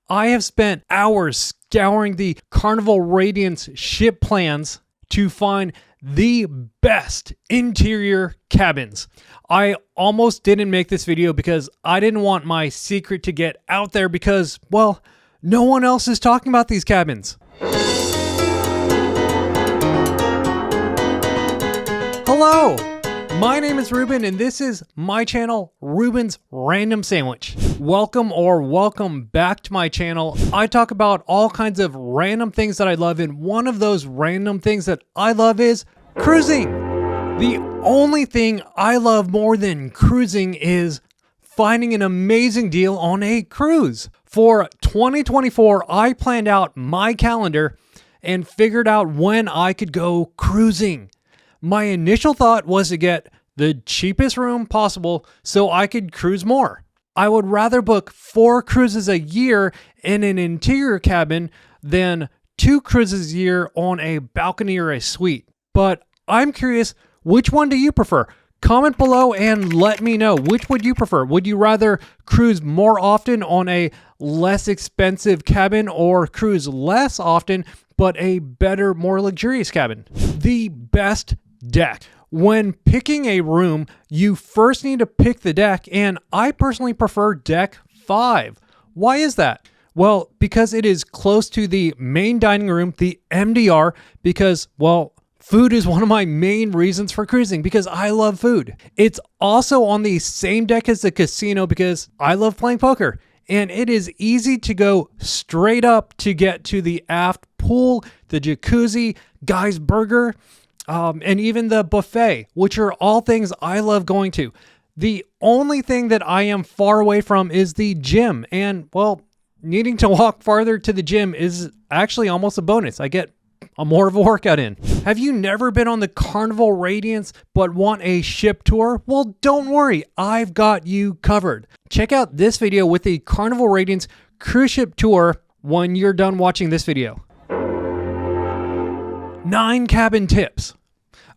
I have spent hours scouring the Carnival Radiance ship plans to find the best interior cabins. I almost didn't make this video because I didn't want my secret to get out there because, well, no one else is talking about these cabins. Hello, my name is Ruben and this is my channel, Ruben's Random Sandwich. Welcome back to my channel. I talk about all kinds of random things that I love, and one of those random things that I love is cruising. The only thing I love more than cruising is finding an amazing deal on a cruise. For 2024, I planned out my calendar and figured out when I could go cruising. My initial thought was to get the cheapest room possible so I could cruise more. I would rather book 4 cruises a year in an interior cabin than 2 cruises a year on a balcony or a suite. But I'm curious, which one do you prefer? Comment below and let me know. Which would you prefer? Would you rather cruise more often on a less expensive cabin or cruise less often but a better, more luxurious cabin? The best deck. When picking a room, you first need to pick the deck, and I personally prefer deck 5. Why is that? Well, because it is close to the main dining room, the MDR, because, well, food is one of my main reasons for cruising because I love food. It's also on the same deck as the casino because I love playing poker, and it is easy to go straight up to get to the aft pool, the jacuzzi, Guy's Burger, and even the buffet, which are all things I love going to. The only thing that I am far away from is the gym, and, well, needing to walk farther to the gym is actually almost a bonus. I get more of a workout in. Have you never been on the Carnival Radiance but want a ship tour? Well, don't worry, I've got you covered. Check out this video with the Carnival Radiance cruise ship tour when you're done watching this video. 9 cabin tips.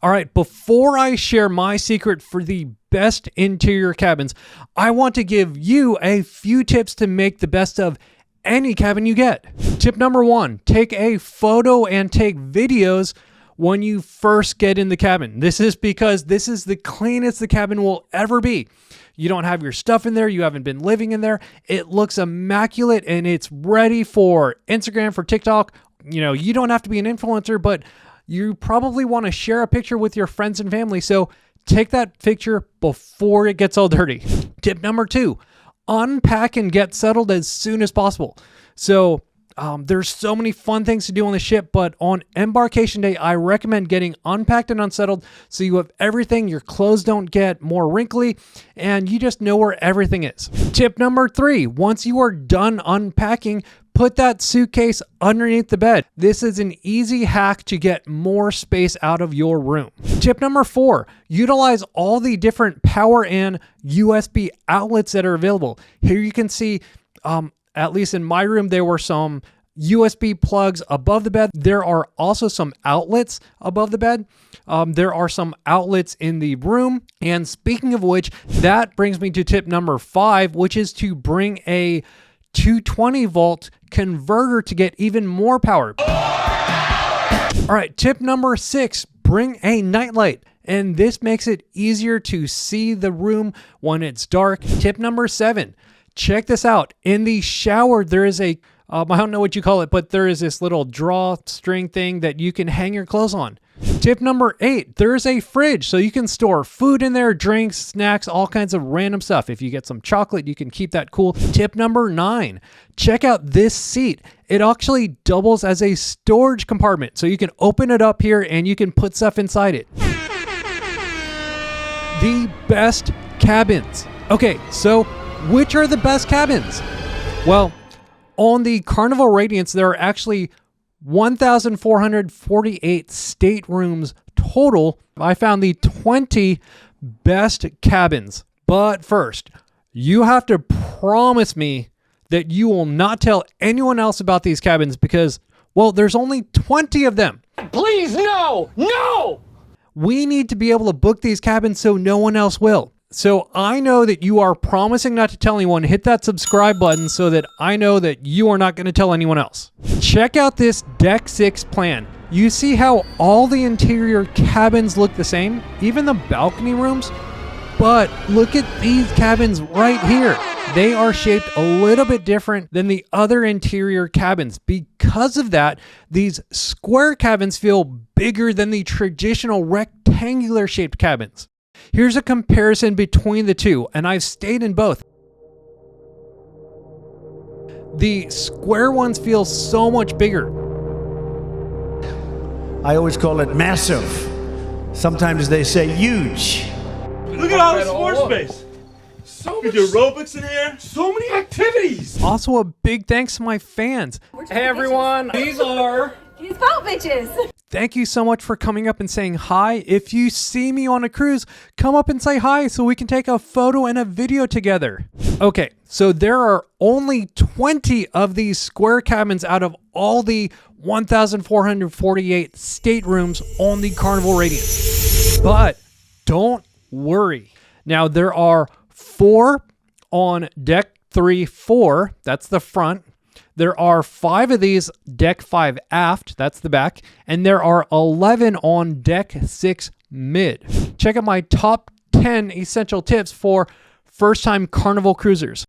All right, before I share my secret for the best interior cabins, I want to give you a few tips to make the best of any cabin you get. Tip number 1, take a photo and take videos when you first get in the cabin. This is because this is the cleanest the cabin will ever be. You don't have your stuff in there. You haven't been living in there. It looks immaculate and it's ready for Instagram, for TikTok. You know, you don't have to be an influencer, but you probably want to share a picture with your friends and family. So take that picture before it gets all dirty. Tip number 2, unpack and get settled as soon as possible. So there's so many fun things to do on the ship, but on embarkation day, I recommend getting unpacked and unsettled so you have everything, your clothes don't get more wrinkly, and you just know where everything is. Tip number 3, once you are done unpacking, put that suitcase underneath the bed. This is an easy hack to get more space out of your room. Tip number 4, utilize all the different power and USB outlets that are available. Here you can see, at least in my room, there were some USB plugs above the bed. There are also some outlets above the bed. There are some outlets in the room. And speaking of which, that brings me to tip number 5, which is to bring a 220 volt converter to get even more power. All right, tip number 6, bring a nightlight. And this makes it easier to see the room when it's dark. Tip number 7, check this out. In the shower, there is a, I don't know what you call it, but there is this little drawstring thing that you can hang your clothes on. Tip number 8, there is a fridge, so you can store food in there, drinks, snacks, all kinds of random stuff. If you get some chocolate, you can keep that cool. Tip number 9, check out this seat. It actually doubles as a storage compartment, so you can open it up here and you can put stuff inside it. The best cabins. Okay, so which are the best cabins? Well, on the Carnival Radiance, there are actually 1,448 staterooms total. I found the 20 best cabins. But first, you have to promise me that you will not tell anyone else about these cabins because, well, there's only 20 of them. Please, no! No! We need to be able to book these cabins so no one else will. So I know that you are promising not to tell anyone. Hit that subscribe button so that I know that you are not going to tell anyone else. Check out this Deck 6 plan. You see how all the interior cabins look the same, even the balcony rooms? But look at these cabins right here. They are shaped a little bit different than the other interior cabins. Because of that, these square cabins feel bigger than the traditional rectangular shaped cabins. Here's a comparison between the two, and I've stayed in both. The square ones feel so much bigger. I always call it massive. Sometimes they say huge. Look at all the sports space. So much aerobics in here. So many activities. Also, a big thanks to my fans. Hey everyone, these are These boat bitches. Thank you so much for coming up and saying hi. If you see me on a cruise, come up and say hi so we can take a photo and a video together. Okay, so there are only 20 of these square cabins out of all the 1,448 staterooms on the Carnival Radiance. But don't worry. Now there are 4 on deck 3-4, that's the front. There are 5 of these deck 5 aft, that's the back, and there are 11 on deck 6 mid. Check out my top 10 essential tips for first-time Carnival cruisers.